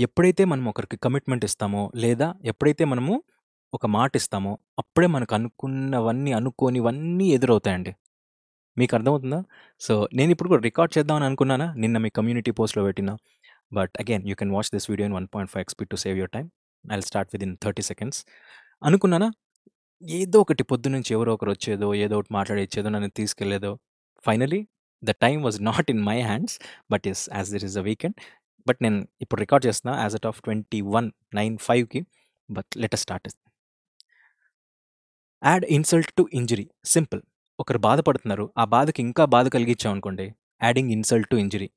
ఎప్పుడైతే మనం ఒకరికి కమిట్మెంట్ ఇస్తామో, లేదా ఎప్పుడైతే మనము ఒక మాట ఇస్తామో, అప్పుడే మనకు అనుకోనివన్నీ ఎదురవుతాయండి. మీకు అర్థమవుతుందా? సో, నేనిప్పుడు కూడా రికార్డ్ చేద్దామని అనుకున్నానా, నిన్న మీ కమ్యూనిటీ పోస్ట్‌లో పెట్టిన. But again you can watch this video in 1.5 speed to save your time. I will start within 30 seconds. అనుకున్నానా, ఏదో ఒకటి పొద్దున్నుంచి ఎవరో ఒకరు వచ్చేదో, ఏదో ఒకటి మాట్లాడి ఇచ్చేదో, నన్ను తీసుకెళ్ళేదో. Finally the time was not in my hands. But yes, as this is a weekend. బట్ నేను ఇప్పుడు రికార్డ్ చేస్తున్నా యాజ్ ఎట్ ఆఫ్ 21:09:05కి. But let us start. Add insult to injury. Simple. ఒకరు బాధపడుతున్నారు, ఆ బాధకి ఇంకా బాధ కలిగించామనుకోండి, యాడింగ్ ఇన్సల్ట్ టు ఇంజరీ.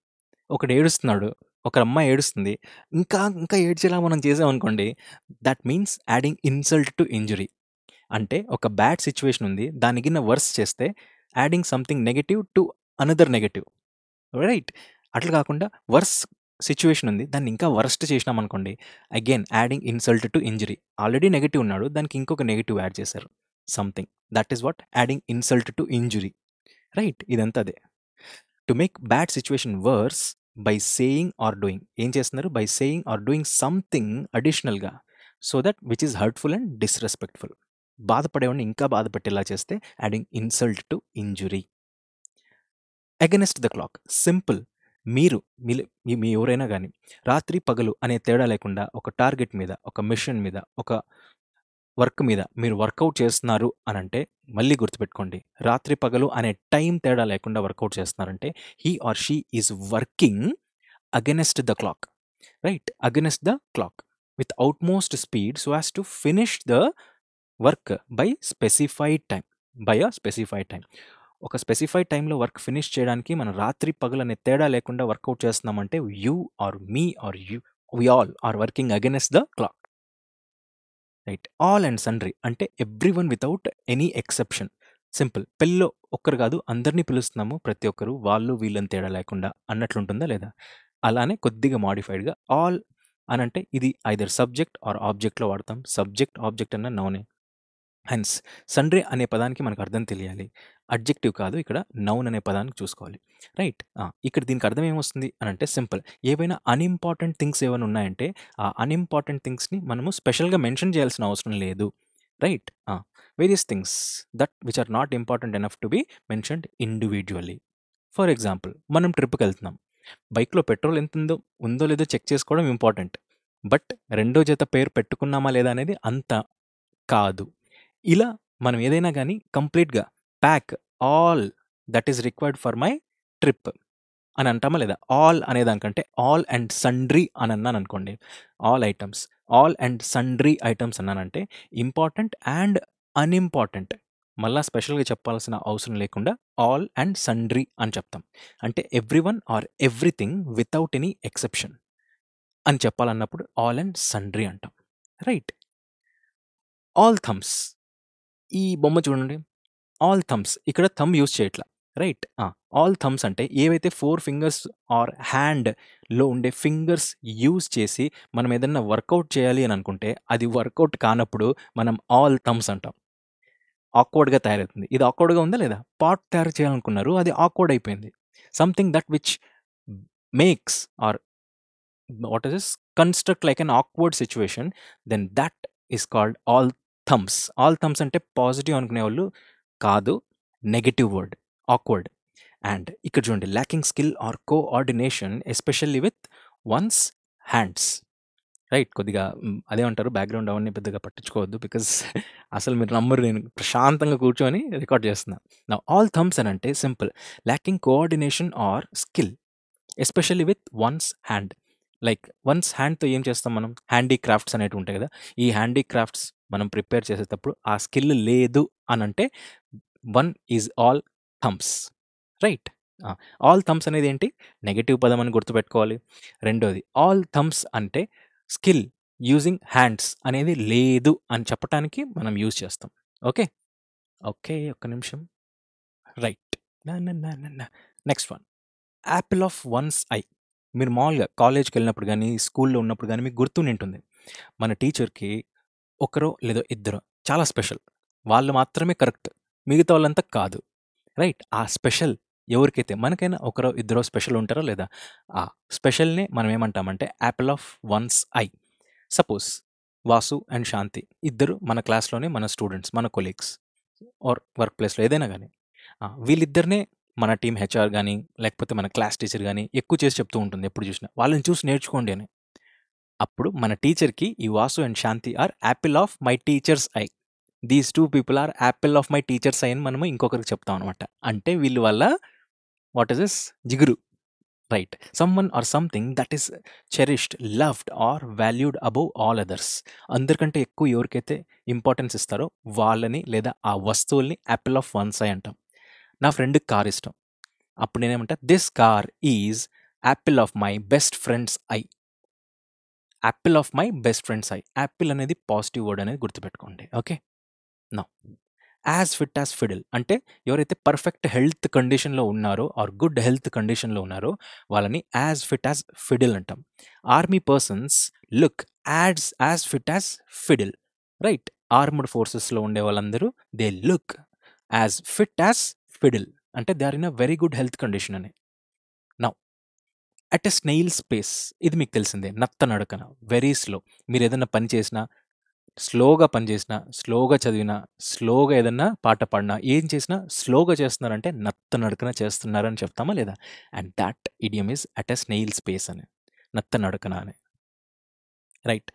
ఒకడు ఏడుస్తున్నాడు, ఒక అమ్మాయి ఏడుస్తుంది, ఇంకా ఇంకా ఏడ్చేలా మనం చేసామనుకోండి, that means adding insult to injury. అంటే ఒక బ్యాడ్ సిచ్యువేషన్ ఉంది, దాని కింద వర్స్ చేస్తే adding something negative to another negative. Right? అట్లా కాకుండా వర్స్ సిచ్యువేషన్ ఉంది, దాన్ని ఇంకా వర్స్ట్ చేసినాం అనుకోండి, again adding insult to injury. Already negative ఉన్నాడు, దానికి ఇంకొక నెగటివ్ యాడ్ చేశారు, something. That is what adding insult to injury. Right? ఇదంతా అదే. To make bad situation worse by saying or doing. ఏం చేస్తున్నారు? By saying or doing something అడిషనల్గా, so that which is hurtful and disrespectful. బాధపడేవాడిని ఇంకా బాధ పెట్టేలా చేస్తే adding insult to injury. Against the clock. Simple. మీరు మీ ఎవరైనా కానీ రాత్రి పగలు అనే తేడా లేకుండా ఒక టార్గెట్ మీద, ఒక మిషన్ మీద, ఒక వర్క్ మీద మీరు వర్కౌట్ చేస్తున్నారు అని అంటే, మళ్ళీ గుర్తుపెట్టుకోండి, రాత్రి పగలు అనే టైం తేడా లేకుండా వర్కౌట్ చేస్తున్నారంటే he or she is working against the clock. Right? Against the clock with outmost speed so as to finish the work by specified time. By a specified time. ఒక స్పెసిఫైడ్ టైంలో work finish చేయడానికి మనం రాత్రి పగలు అనే తేడా లేకుండా workout చేస్తున్నామంటే you or me or you, we all are working against the clock. Right? All and sundry అంటే every one without any exception. Simple. పెళ్ళిలో ఒక్కరు కాదు, అందరినీ పిలుస్తున్నాము, ప్రతి ఒక్కరు వాళ్ళు వీళ్ళని తేడా లేకుండా అన్నట్లుంటుందా లేదా? అలానే కొద్దిగా మాడిఫైడ్గా ఆల్ అని అంటే ఇది ఐదర్ సబ్జెక్ట్ ఆర్ ఆబ్జెక్ట్లో వాడతాం. సబ్జెక్ట్ ఆబ్జెక్ట్ అన్న నౌనే. హెన్స్ సండ్రే అనే పదానికి మనకు అర్థం తెలియాలి. అడ్జెక్టివ్ కాదు, ఇక్కడ నౌన్ అనే పదానికి చూసుకోవాలి. రైట్? ఇక్కడ దీనికి అర్థం ఏమొస్తుంది అని అంటే సింపుల్. ఏవైనా అన్ఇంపార్టెంట్ థింగ్స్ ఏమైనా ఉన్నాయంటే ఆ అన్ఇంపార్టెంట్ థింగ్స్ని మనము స్పెషల్గా మెన్షన్ చేయాల్సిన అవసరం లేదు. Right? Various things that which are not important enough to be mentioned individually. For example, మనం ట్రిప్కి వెళ్తున్నాం, బైక్లో పెట్రోల్ ఎంత ఉందో లేదో చెక్ చేసుకోవడం ఇంపార్టెంట్. బట్ రెండో జత పేరు పెట్టుకున్నామా లేదా అనేది అంత కాదు. ఇలా మనం ఏదైనా కానీ కంప్లీట్గా pack all that is required for my trip అని అంటామా లేదా? ఆల్ అనేదానికంటే ఆల్ అండ్ సండ్రీ అని అన్నాను అనుకోండి, all items, all and sundry items అన్నానంటే ఇంపార్టెంట్ అండ్ అన్ఇంపార్టెంట్ మళ్ళా స్పెషల్గా చెప్పాల్సిన అవసరం లేకుండా ఆల్ అండ్ సండ్రీ అని చెప్తాం. అంటే every one or everything without any exception అని చెప్పాలన్నప్పుడు ఆల్ అండ్ సండ్రీ అంటాం. రైట్? All thumbs. ఈ బొమ్మ చూడండి, ఆల్ థమ్స్. ఇక్కడ థమ్ యూజ్ చేయట్లా. రైట్? ఆల్ థమ్స్ అంటే ఏవైతే 4 ఫింగర్స్ ఆర్ హ్యాండ్లో ఉండే ఫింగర్స్ యూజ్ చేసి మనం ఏదన్నా వర్కౌట్ చేయాలి అని అనుకుంటే అది వర్కౌట్ కానప్పుడు మనం ఆల్ థమ్స్ అంటాం. ఆక్వర్డ్గా తయారవుతుంది. ఇది ఆక్వర్డ్గా ఉందా లేదా? పాట్ తయారు చేయాలనుకున్నారు, అది ఆక్వర్డ్ అయిపోయింది. Something that which makes or what is this construct like an awkward situation, then that is called all thumbs. All thumbs అంటే పాజిటివ్ అనుకునే వాళ్ళు కాదు, నెగటివ్ వర్డ్ ఆక్వర్డ్. అండ్ ఇక్కడ చూడండి, lacking skill or coordination especially with one's hands. Right? కొద్దిగా అదేమంటారు, background అవన్నీ పెద్దగా పట్టించుకోవద్దు, బికాజ్ అసలు మీరు నమ్మరు, నేను ప్రశాంతంగా కూర్చొని రికార్డ్ చేస్తున్నా. నా ఆల్ థమ్స్ అని అంటే simple, lacking coordination are skill especially with once hand. Like once హ్యాండ్తో ఏం చేస్తాం మనం? హ్యాండీక్రాఫ్ట్స్ అనేవి ఉంటాయి కదా, ఈ హ్యాండీక్రాఫ్ట్స్ మనం ప్రిపేర్ చేసేటప్పుడు ఆ స్కిల్ లేదు అని అంటే one is all thumbs. Right? All thumbs అనేది ఏంటి? నెగటివ్ పదం అని గుర్తుపెట్టుకోవాలి. రెండోది, ఆల్ థమ్స్ అంటే స్కిల్ యూజింగ్ హ్యాండ్స్ అనేది లేదు అని చెప్పటానికి మనం యూజ్ చేస్తాం. ఓకే? ఓకే, ఒక్క నిమిషం. Right. Next one, Apple of one's I. మీరు మామూలుగా కాలేజ్కి వెళ్ళినప్పుడు కానీ, స్కూల్లో ఉన్నప్పుడు కానీ మీకు గుర్తుంటుంది, మన టీచర్కి ఒకరో లేదో ఇద్దరు చాలా స్పెషల్, వాళ్ళు మాత్రమే కరెక్ట్, మిగతా వాళ్ళంతా కాదు. రైట్? ఆ స్పెషల్ ఎవరికైతే మనకైనా ఒకరో ఇద్దరో స్పెషల్ ఉంటారో లేదా, ఆ స్పెషల్‌ని మనం ఏమంటామంటే apple of one's eye. Suppose Vasu and Shanti ఇద్దరు మన క్లాస్‌లోనే మన స్టూడెంట్స్, మన కొలీగ్స్ ఆర్ వర్క్ ప్లేస్‌లో ఏదైనా గానీ. వీళ్ళిద్దరినే మన టీమ్ హెచ్ఆర్ గానీ, లేకపోతే మన క్లాస్ టీచర్ గానీ ఎక్కువ చేసి చెప్తూ ఉంటుంది ఎప్పుడు చూసినా. వాళ్ళని చూసి నేర్చుకోండి అని. అప్పుడు మన టీచర్‌కి ఈ Vasu and Shanti are apple of my teacher's eye. These 2 people are apple of my teacher's eye అని మనము ఇంకొకరికి చెప్తాం అనమాట. అంటే వీళ్ళు వాళ్ళ వాట్ ఈస్ దిస్? జిగురు. Right. Someone or something that is cherished, loved or valued above all others. అందరికంటే ఎక్కువ ఎవరికైతే ఇంపార్టెన్స్ ఇస్తారో వాళ్ళని లేదా ఆ వస్తువుల్ని యాపిల్ ఆఫ్ వన్స్ ఐ అంటాం. నా ఫ్రెండ్‌కి కార్ ఇష్టం. అప్పుడు నేనేమంటా this car is apple of my best friend's eye. Apple of my best friend's eye. Apple అనేది పాజిటివ్ వర్డ్ అనేది గుర్తుపెట్టుకోండి. Okay. Now as fit as fiddle అంటే ఎవరైతే పర్ఫెక్ట్ హెల్త్ కండిషన్‌లో ఉన్నారో ఆర్ గుడ్ హెల్త్ కండిషన్‌లో ఉన్నారో వాళ్ళని యాజ్ ఫిట్ యాజ్ ఫిడిల్ అంటాం. Army persons look as fit as fiddle. Right. Armed ఫోర్సెస్‌లో ఉండే వాళ్ళందరూ they look as fit as fiddle. అంటే they are in a very good health condition అని. Now at a snail's pace, ఇది మీకు తెలిసిందే. నత్త నడకన, వెరీ స్లో. మీరేదన్నా పని చేసినా, స్లోగా పని చేసినా, స్లోగా చదివినా, స్లోగా ఏదన్నా పాట పాడినా, ఏం చేసినా స్లోగా చేస్తున్నారంటే నత్త నడకన చేస్తున్నారని చెప్తామా లేదా? And that idiom is at a snail's pace అని. నత్త నడకన అని. Right.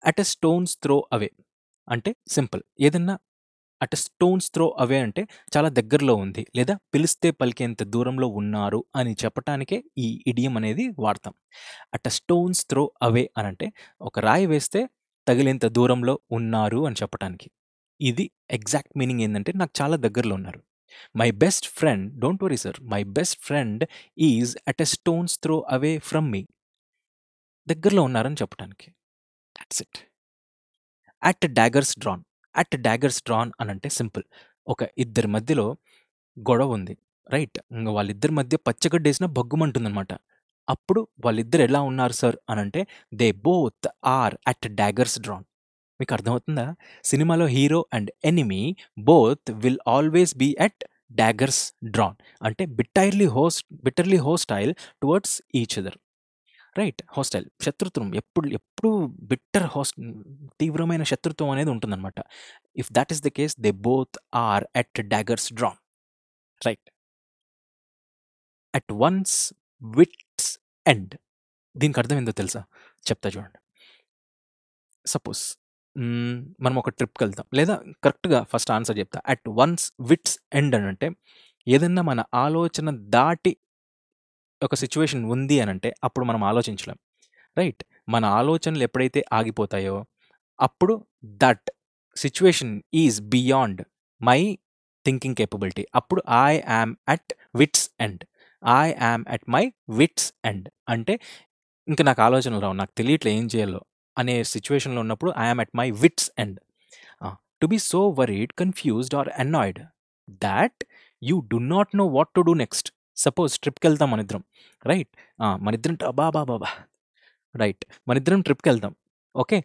At a stone's throw away అంటే సింపుల్. ఏదన్నా at a stone's throw away అంటే చాలా దగ్గరలో ఉంది, లేదా పిలిస్తే పలికేంత దూరంలో ఉన్నారు అని చెప్పటానికే ఈ ఇడియం అనేది వాడతాం. అట్ ఎ స్టోన్స్ త్రో అవే అనంటే ఒక రాయి వేస్తే తగిలేంత దూరంలో ఉన్నారు అని చెప్పటానికి. ఇది ఎగ్జాక్ట్ మీనింగ్ ఏందంటే నాకు చాలా దగ్గరలో ఉన్నారు. My best friend, don't worry sir, my best friend is at a stone's throw away from మీ. దగ్గరలో ఉన్నారని చెప్పటానికి. That's it. At daggers drawn. At daggers drawn అనంటే సింపుల్. ఒక ఇద్దరి మధ్యలో గొడవ ఉంది. రైట్. ఇంగ వాళ్ళిద్దరి మధ్య పచ్చగడ్డేసినా భగ్గుమంటుందనమాట. అప్పుడు వాళ్ళిద్దరు ఎలా ఉన్నారు సార్ అనంటే they both are at daggers drawn. మీకు అర్థమవుతుందా? సినిమాలో hero and enemy both will always be at daggers drawn. అంటే bitterly hostile towards each other. Right. Hostile శత్రుత్వం ఎప్పుడు ఎప్పుడూ తీవ్రమైన శత్రుత్వం అనేది ఉంటుందన్నమాట. If that is the case they both are at daggers drawn. Right. At one's wits end. దీనికి అర్థం ఏందో తెలుసా? చెప్తా చూడండి. సపోజ్ మనం ఒక ట్రిప్‌కెళ్తాం. లేదా కరెక్ట్‌గా ఫస్ట్ ఆన్సర్ చెప్తా. అట్ వన్స్ విట్స్ ఎండ్ అనంటే ఏదన్నా మన ఆలోచన దాటి ఒక సిట్యుయేషన్ ఉంది అనంటే అప్పుడు మనం ఆలోచించలేం. రైట్. మన ఆలోచనలు ఎప్పుడైతే ఆగిపోతాయో అప్పుడు that situation is beyond my thinking capability. అప్పుడు I am at wits end. I am at my wits end. అంటే ఇంక నాకు ఆలోచనలు రావు. నాకు తెలియట్లే ఏం చేయాలో అనే సిట్యుయేషన్‌లో ఉన్నప్పుడు I am at my wits end. To be so worried, confused or annoyed that you do not know what to do next. Suppose ట్రిప్‌కెళ్తాం మనిద్దరం. రైట్. మనిద్దరం అబాబాబాబా! రైట్. మనిద్దరం ట్రిప్‌కెళ్తాం. ఓకే.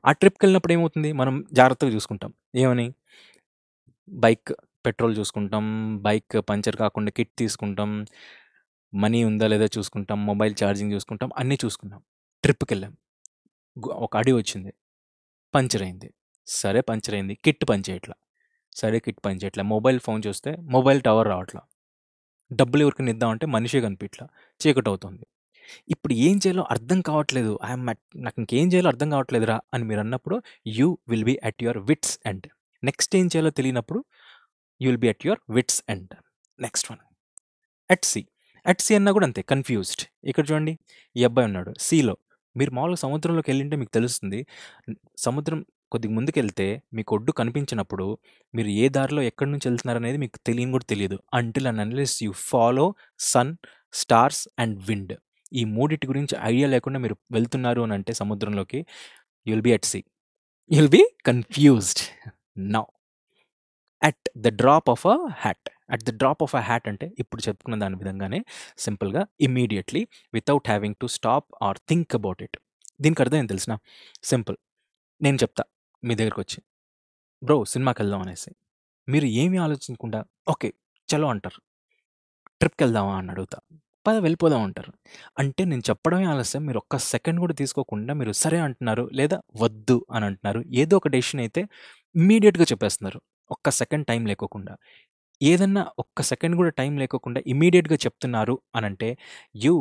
ఆ ట్రిప్‌కెళ్ళినప్పుడు ఏమవుతుంది? మనం జాగ్రత్తగా చూసుకుంటాం. ఏమని? బైక్ పెట్రోల్ చూసుకుంటాం. బైక్ పంక్చర్ కాకుండా కిట్ తీసుకుంటాం. మనీ ఉందా లేదా చూసుకుంటాం. మొబైల్ ఛార్జింగ్ చూసుకుంటాం. అన్నీ చూసుకున్నాం. ట్రిప్‌కెళ్ళాం. ఒక అడవి వచ్చింది. పంక్చర్ అయింది. సరే పంక్చర్ అయింది. కిట్ పనిచేయట్ల. సరే కిట్ పనిచేయట్ల. మొబైల్ ఫోన్ చూస్తే మొబైల్ టవర్ రావట్ల. డబ్బులు ఎవరికైనా ఇద్దామంటే మనిషే కనిపియట్ల. చీకటవుతోంది. ఇప్పుడు ఏం చేయాలో అర్థం కావట్లేదు. నాకు ఇంకేం చేయాలో అర్థం కావట్లేదురా అని మీరన్నప్పుడు you will be at your wits end. Next ఏం చేయాలో తెలియనప్పుడు you will be at your wits end. Next one at sea. At sea అన్నా కూడా అంతే కన్‌ఫ్యూజ్డ్. ఇక్కడ చూడండి, ఈ అబ్బాయి ఉన్నాడు సీలో. మీరు మామూలుగా సముద్రంలోకి ఎళ్ళింటే మీకు తెలుస్తుంది. సముద్రం కొద్దిగా ముందుకెళ్తే మీకు ఒడ్డు కనిపించినప్పుడు మీరు ఏ దారిలో ఎక్కడి నుంచి ఎళ్తున్నారనేది మీకు తెలియని కూడా తెలీదు. Until and unless you follow sun, stars and wind. ఈ మూడిటి గురించి ఐడియా లేకుండా మీరు వెళ్తున్నారు అనంటే సముద్రంలోకి you will be at sea. You will be confused. Now at the drop of a hat. At the drop of a hat అంటే ఇప్పుడు చెప్పుకున్న దాని విధంగానే సింపుల్‌గా immediately without having to stop or think about it. దీనికి అర్థం ఏం తెలిసినా? సింపుల్. నేను చెప్తా మీ దగ్గరకొచ్చి, బ్రో సినిమాకెళ్దాం అనేసి. మీరు ఏమీ ఆలోచించకుండా ఓకే. చలో అంటారు. ట్రిప్‌కెళ్దామా అని అడుగుతా. పద వెళ్ళిపోదాం అంటారు. అంటే నేను చెప్పడమే ఆలస్యం. మీరు ఒక్క సెకండ్ కూడా తీసుకోకుండా మీరు సరే అంటున్నారు. లేదా వద్దు అని అంటున్నారు. ఏదో ఒక డెసిషన్ అయితే ఇమ్మీడియేట్‌గా చెప్పేస్తున్నారు. ఒక్క సెకండ్ టైం లేకోకుండా. ఏదన్నా ఒక్క సెకండ్ కూడా టైం లేకోకుండా ఇమ్మీడియేట్‌గా చెప్తున్నారు అనంటే you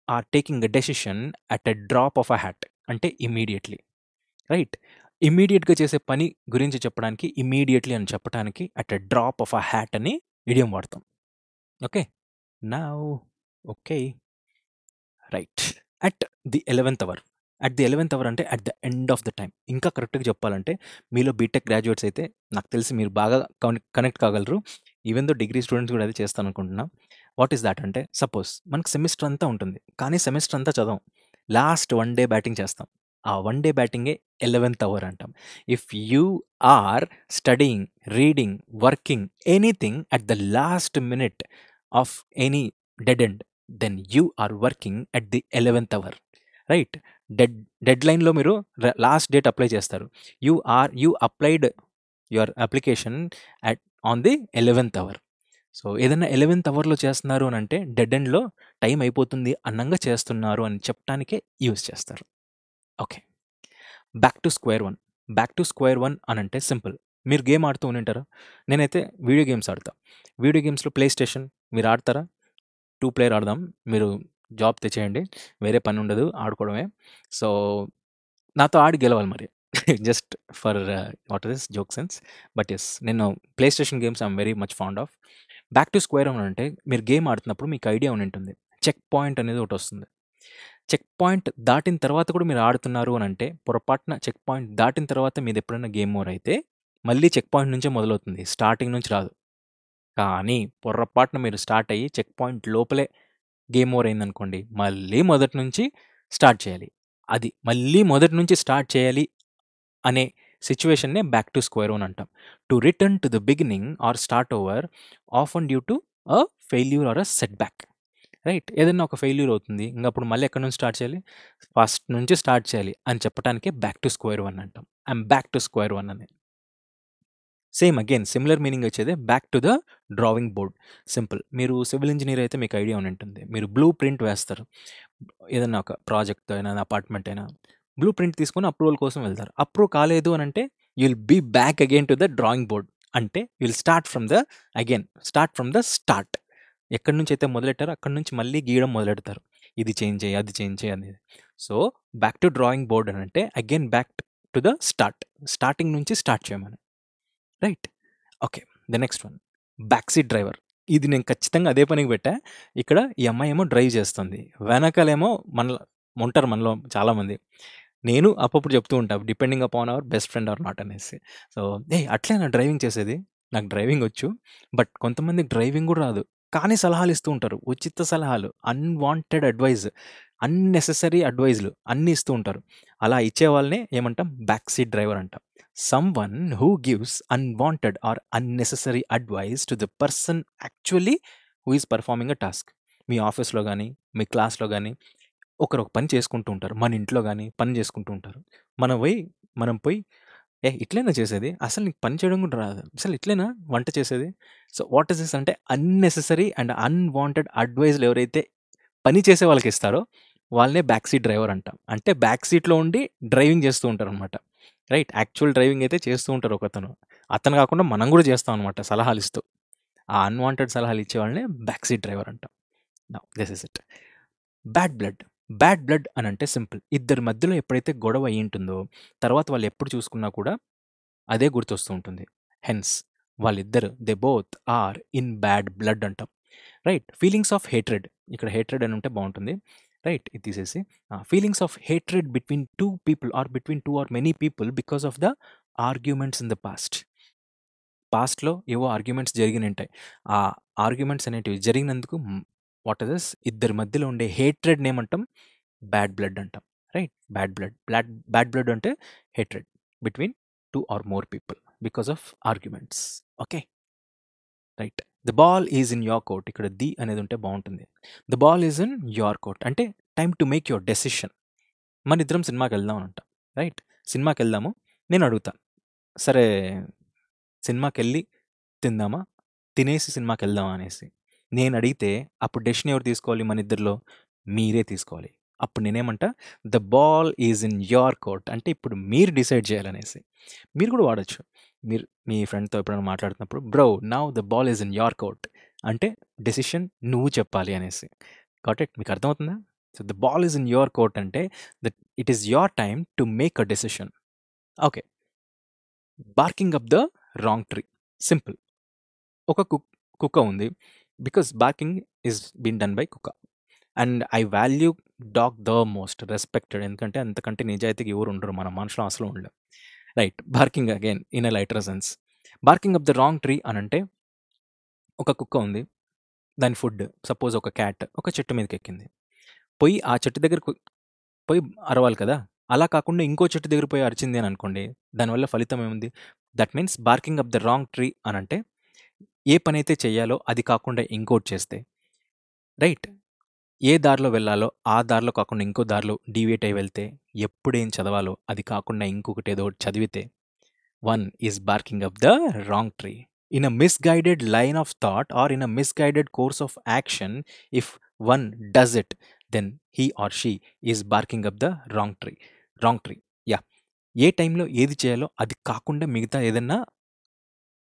are taking a decision at a drop of a hat. అంటే ఇమ్మీడియేట్‌లీ. రైట్? ఇమ్మీడియేట్‌గా చేసే పని గురించి చెప్పడానికి ఇమ్మీడియేట్‌లీ అని చెప్పటానికి at a drop of a hat అని ఇడియం వాడతాం. Okay. Now okay. Right. At the 11థ్ అవర్. అట్ ది 11థ్ అవర్ అంటే at the end of the time. ఇంకా కరెక్ట్‌గా చెప్పాలంటే మీలో బీటెక్ గ్రాడ్యుయేట్స్ అయితే నాకు తెలిసి మీరు బాగా కనెక్ట్ కాగలరు. ఈవెన్ దో డిగ్రీ స్టూడెంట్స్ కూడా అదే చేస్తాననుకుంటున్నా. వాట్ ఈస్ థాట్ అంటే సపోజ్ మనకు సెమిస్టర్ అంతా ఉంటుంది. కానీ సెమిస్టర్ అంతా చదవం. లాస్ట్ 1 డే బ్యాటింగ్ చేస్తాం. ఆ 1 డే బ్యాటింగే 11థ్ అవర్ అంటాం. If you are studying, reading, working anything at the last minute of any dead end then you are working at the 11థ్ అవర్. రైట్? డెడ్ లైన్‌లో మీరు లాస్ట్ డేట్ అప్లై చేస్తారు. You applied your application at on the 11థ్ hour. So, ఏదన్నా 11థ్ అవర్‌లో చేస్తున్నారు అనంటే డెడ్ ఎండ్‌లో టైం అయిపోతుంది అనంగా చేస్తున్నారు అని చెప్పటానికే యూజ్ చేస్తారు. Okay. Back to square one. Back to square one అనంటే సింపుల్. మీరు గేమ్ ఆడుతూ ఉండింటారా? నేనైతే వీడియో గేమ్స్ ఆడతా. వీడియో గేమ్స్‌లో ప్లే స్టేషన్ మీరు ఆడతారా? 2 ప్లేయర్ ఆడదాం. మీరు జాబ్ తెచ్చేయండి. వేరే పనుండదు. ఆడుకోవడమే. సో, నాతో ఆడి గెలవాలి మరి. Just for what is joke sense. But yes నేను play station games I'm very much fond of. Back to square one అంటే మీరు గేమ్ ఆడుతున్నప్పుడు మీకు ఐడియా ఉండింటుంది. చెక్ పాయింట్ అనేది ఒకటొస్తుంది. చెక్ పాయింట్ దాటిన తర్వాత కూడా మీరు ఆడుతున్నారు అనంటే పొరపాటున చెక్ పాయింట్ దాటిన తర్వాత మీదెప్పుడైనా గేమ్ ఓవర్ అయితే మళ్ళీ చెక్ పాయింట్ నుంచే మొదలవుతుంది. స్టార్టింగ్ నుంచి రాదు. కానీ పొర్రపాటున మీరు స్టార్ట్ అయ్యి చెక్ పాయింట్ లోపలే గేమ్ ఓవర్ అయిందనుకోండి. మళ్ళీ మొదటి నుంచి స్టార్ట్ చేయాలి. అది మళ్ళీ మొదటి నుంచి స్టార్ట్ చేయాలి అనే సిట్యుయేషన్‌నే బ్యాక్ టు స్క్వేర్ వన్ అంటాం. To return to the beginning or start over often due to a failure or a setback. Right? ఏదైనా ఒక ఫెయిల్యూర్ అవుతుంది. ఇంగప్పుడు మళ్ళీ ఎక్కడి నుంచి స్టార్ట్ చేయాలి? ఫస్ట్ నుంచి స్టార్ట్ చేయాలి అని చెప్పటానికే బ్యాక్ టు స్క్వేర్ వన్ అంటాం. I'm back to square one అని. సేమ్ అగైన్ సిమిలర్ మీనింగ్ వచ్చేదే back to the drawing board. Simple. మీరు సివిల్ ఇంజినీర్ అయితే మీకు ఐడియా ఉండి ఉంటుంది. మీరు బ్లూ ప్రింట్ వేస్తారు. ఏదన్నా ఒక ప్రాజెక్ట్ అయినా, అపార్ట్మెంట్ అయినా. బ్లూ ప్రింట్ తీసుకొని అప్రూవల్ కోసం వెళ్తారు. అప్రూవ్ కాలేదు అనంటే you will be back again to the drawing board. అంటే you will start from the start. ఎక్కడి నుంచైతే మొదలెట్టారో అక్కడి నుంచి మళ్ళీ గీయడం మొదలెడతారు. ఇది చేంజ్ చెయ్యి, అది చేంజ్ చెయ్యి అనేది. So, back to drawing board అనంటే again back to the start. Starting నుంచి స్టార్ట్ చేయమని. Right? Okay. The next one. Back seat driver. ఇది నేను ఖచ్చితంగా అదే పనికి పెట్టా. ఇక్కడ ఈ అమ్మాయేమో డ్రైవ్ చేస్తుంది. వెనకాలేమో ఉంటారు మనలో చాలామంది. నేను అప్పుడప్పుడు చెప్తూ ఉంటా. Depending upon our best friend or not అనేసి. సో, "ఏయ్! అట్లేనా డ్రైవింగ్ చేసేది? నాకు డ్రైవింగ్ వచ్చు. బట్ కొంతమందికి డ్రైవింగ్ కూడా రాదు. కానీ సలహాలు ఇస్తూ ఉంటారు. ఉచిత సలహాలు, అన్‌వాంటెడ్ అడ్వైస్, అన్నెసెసరీ అడ్వైస్‌లు అన్నీ ఇస్తూ ఉంటారు. అలా ఇచ్చే వాళ్ళనే ఏమంటాం? బ్యాక్ సీట్ డ్రైవర్ అంటాం. Someone who gives unwanted or unnecessary advice to the person actually who is performing a task. మీ ఆఫీస్‌లో గాని, మీ క్లాస్‌లో గాని ఒకరు ఒక పని చేసుకుంటూ ఉంటారు. మన ఇంట్లో గాని పని చేసుకుంటూ ఉంటారు. మనం పోయి ఇట్లేనా చేసేది? అసలు నీకు పని చేయడం కూడా రాదా? అసలు ఇట్లేనా వంట చేసేది? సో, వాట్ ఈస్ దిస్ అంటే అన్నెసెసరీ అండ్ అన్‌వాంటెడ్ అడ్వైస్‌లు ఎవరైతే పని చేసే వాళ్ళకిస్తారో వాళ్ళనే బ్యాక్ సీట్ డ్రైవర్ అంటాం. అంటే బ్యాక్ సీట్‌లో ఉండి డ్రైవింగ్ చేస్తూ ఉంటారనమాట. రైట్? యాక్చువల్ డ్రైవింగ్ అయితే చేస్తూ ఉంటారు ఒకతను. అతను కాకుండా మనం కూడా చేస్తాం అనమాట సలహాలిస్తూ. ఆ అన్‌వాంటెడ్ సలహాలు ఇచ్చే వాళ్ళనే బ్యాక్ సీట్ డ్రైవర్ అంటాం. Now this is it. Bad blood. Bad blood అనంటే సింపుల్. ఇద్దరి మధ్యలో ఎప్పుడైతే గొడవ అయ్యుంటుందో తర్వాత వాళ్ళు ఎప్పుడు చూసుకున్నా కూడా అదే గుర్తొస్తూ ఉంటుంది. హెన్స్ వాళ్ళిద్దరు they both are in bad blood అంటాం. రైట్? Feelings of hatred. ఇక్కడ హేట్రెడ్ అని ఉంటే బావుంటుంది. రైట్? ఇది తీసేసి feelings of hatred between 2 people or between 2 or many people because of the arguments in the past. పాస్ట్‌లో ఏవో ఆర్గ్యుమెంట్స్ జరిగినుంటాయి. ఆ ఆర్గ్యుమెంట్స్ అనేటివి జరిగినందుకు వాట్ ఈస్ దిస్? ఇద్దరి మధ్యలో ఉండే హేట్రెడ్‌ని ఏమంటాం? బ్యాడ్ బ్లడ్ అంటాం. Right? Bad blood. Bad blood అంటే hatred between 2 or more people because of arguments. Okay. Right. The ball is in your court. ఇక్కడ ది అనేది ఉంటే బావుంటుంది. The ball is in your court అంటే time to make your decision. మనిద్దరం సినిమాకెళ్దాం అని అంటాం. రైట్? సినిమాకెళ్దాము. నేను అడుగుతా. సరే సినిమాకెళ్ళి తిందామా? తినేసి సినిమాకెళ్దామా అనేసి. నేను అడిగితే అప్పుడు డెసిషన్ ఎవరు తీసుకోవాలి మన ఇద్దరిలో? మీరే తీసుకోవాలి. అప్పుడు నేనేమంటా, the ball is in your court, అంటే ఇప్పుడు మీరు డిసైడ్ చేయాలనేసి. మీరు కూడా వాడచ్చు. మీరు మీ ఫ్రెండ్తో ఎప్పుడైనా మాట్లాడుతున్నప్పుడు, bro now the ball is in your court, అంటే డెసిషన్ నువ్వు చెప్పాలి అనేసి. Got it? మీకు అర్థమవుతుందా? So the ball is in your court అంటే that it is your time to make a decision. Okay. Barking up the wrong tree. Simple. ఒక కుక్క ఉంది. Because barking is been done by కుక్క. And I value dog the most respected, ఎందుకంటే అంతకంటే నిజాయితీగా ఎవరు ఉండరు, మన మనుషులు అసలు ఉండరు. Right. Barking again in a lighter sense. Barking up the wrong tree అని అంటే, ఒక కుక్క ఉంది, దాని ఫుడ్ సపోజ్ ఒక క్యాట్ ఒక చెట్టు మీదకి ఎక్కింది, పోయి ఆ చెట్టు దగ్గర పోయి అరవాలి కదా. అలా కాకుండా ఇంకో చెట్టు దగ్గర పోయి అరిచింది అని అనుకోండి, దానివల్ల ఫలితం ఏముంది? That means barking up the wrong tree అని అంటే, ఏ పని అయితే చెయ్యాలో అది కాకుండా ఇంకోటి చేస్తే, రైట్, ఏ దారిలో వెళ్ళాలో ఆ దారిలో కాకుండా ఇంకో దారిలో డీవియేట్ అయి వెళ్తే, ఎప్పుడేం చదవాలో అది కాకుండా ఇంకొకటి ఏదో ఒకటి చదివితే, one is barking up the wrong tree. In a misguided line of thought or in a misguided course of action, if one does it, then he or she is barking up the wrong tree. Wrong tree. Yeah. ఏ టైంలో ఏది చేయాలో అది కాకుండా మిగతా ఏదన్నా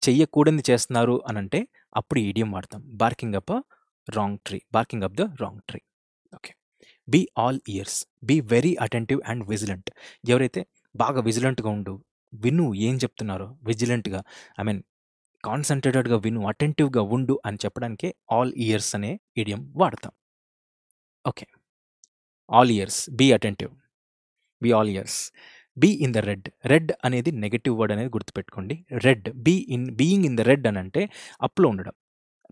చెయ్యకూడనిది చేస్తున్నారు అని అంటే, అప్పుడు ఈడియం వాడతాం. Barking up wrong tree. Barking up the wrong tree. Okay. Be all ears. Be very attentive and vigilant. ఎవరైతే బాగా విజిలెంట్గా ఉండు, విను ఏం చెప్తున్నారో విజిలెంట్గా, ఐ మీన్ కాన్సన్ట్రేటెడ్గా విను, అటెంటివ్గా ఉండు అని చెప్పడానికే ఆల్ ఇయర్స్ అనే ఇడియం వాడతాం. Okay. All ears. Be attentive. Be all ears. Be in the red. Red అనేది నెగటివ్ వర్డ్ అనేది గుర్తుపెట్టుకోండి. Red, being in the red అని అంటే అప్పులో ఉండడం.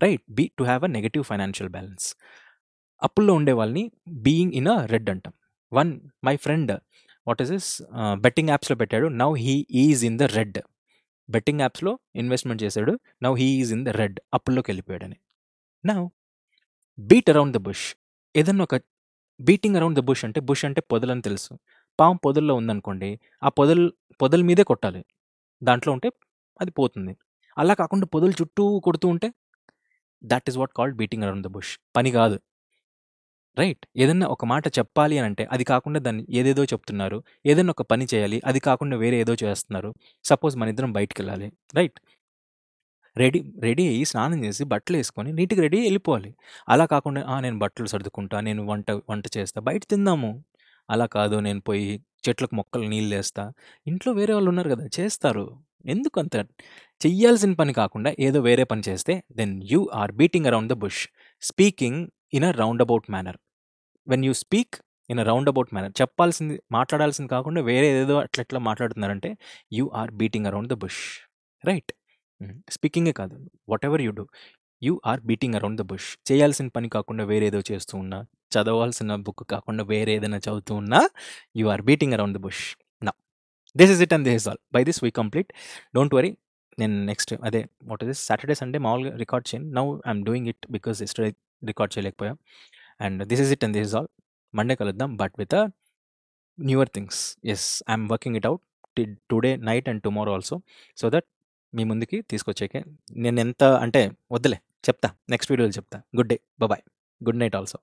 Right. Be to have a negative financial balance. అప్పుల్లో ఉండే వాళ్ళని బీయింగ్ ఇన్ అ రెడ్ అంటాం. My friend what is this betting యాప్స్లో పెట్టాడు, now he is in the red. Betting యాప్స్లో ఇన్వెస్ట్మెంట్ చేశాడు, now he is in the red, అప్పుల్లోకి వెళ్ళిపోయాడని. Now beat around the bush. ఏదన్నా ఒక బీటింగ్ అరౌండ్ ద బుష్ అంటే పొదలని తెలుసు. పాము పొదల్లో ఉందనుకోండి, ఆ పొదల మీదే కొట్టాలి. దాంట్లో ఉంటే అది పోతుంది. అలా కాకుండా పొదల చుట్టూ కొడుతూ ఉంటే, that is what called beating around the bush. పని కాదు. రైట్. ఏదన్నా ఒక మాట చెప్పాలి అని అంటే, అది కాకుండా దాన్ని ఏదేదో చెప్తున్నారు. ఏదన్నా ఒక పని చేయాలి, అది కాకుండా వేరే ఏదో చేస్తున్నారు. సపోజ్ మన ఇద్దరం బయటికెళ్ళాలి. రైట్. రెడీ అయ్యి స్నానం చేసి బట్టలేసుకొని నీట్‌గా రెడీ అయ్యి ఎళ్ళిపోవాలి. అలా కాకుండా నేను బట్టలు సర్దుకుంటా, నేను వంట చేస్తా, బయట తిందాము. అలా కాదు, నేను పోయి చెట్లకు మొక్కలకు నీళ్ళేస్తా. ఇంట్లో వేరే వాళ్ళున్నారు గదా! చేస్తారు. ఎందుకంత చెయ్యాల్సిన పని కాకుండా ఏదో వేరే పని చేస్తే, then you are beating around the bush. Speaking in a round about manner. When you speak in a round about manner, మాట్లాడాల్సింది కాకుండా వేరే ఏదేదో అట్లా మాట్లాడుతున్నారంటే, you are beating around the bush. Right. స్పీకింగే కాదు, whatever you do, you are beating around the bush. చేయాల్సిన పని కాకుండా వేరే ఏదో చేస్తూ ఉన్నా, చదవాల్సిన బుక్ కాకుండా వేరే ఏదైనా చదువుతూ ఉన్నా, you are beating around the bush. Now this is it and this is all. By this we complete. Don't worry. నేను నెక్స్ట్ అదే వాట్ ఇస్ సాటర్డే సండే మామూలుగా రికార్డ్ చేయను. Now I'm doing it because yesterday record చేయలేకపోయా. And this is it and this is all. Monday కలుద్దాం, but with newer things. Yes, I'm working it out today night and tomorrow also, so that మీ ముందుకి తీసుకొచ్చాకే. నేను ఎంత అంటే వద్దులే, చెప్తా next వీడియోలో చెప్తా. Good day, bye, good night also.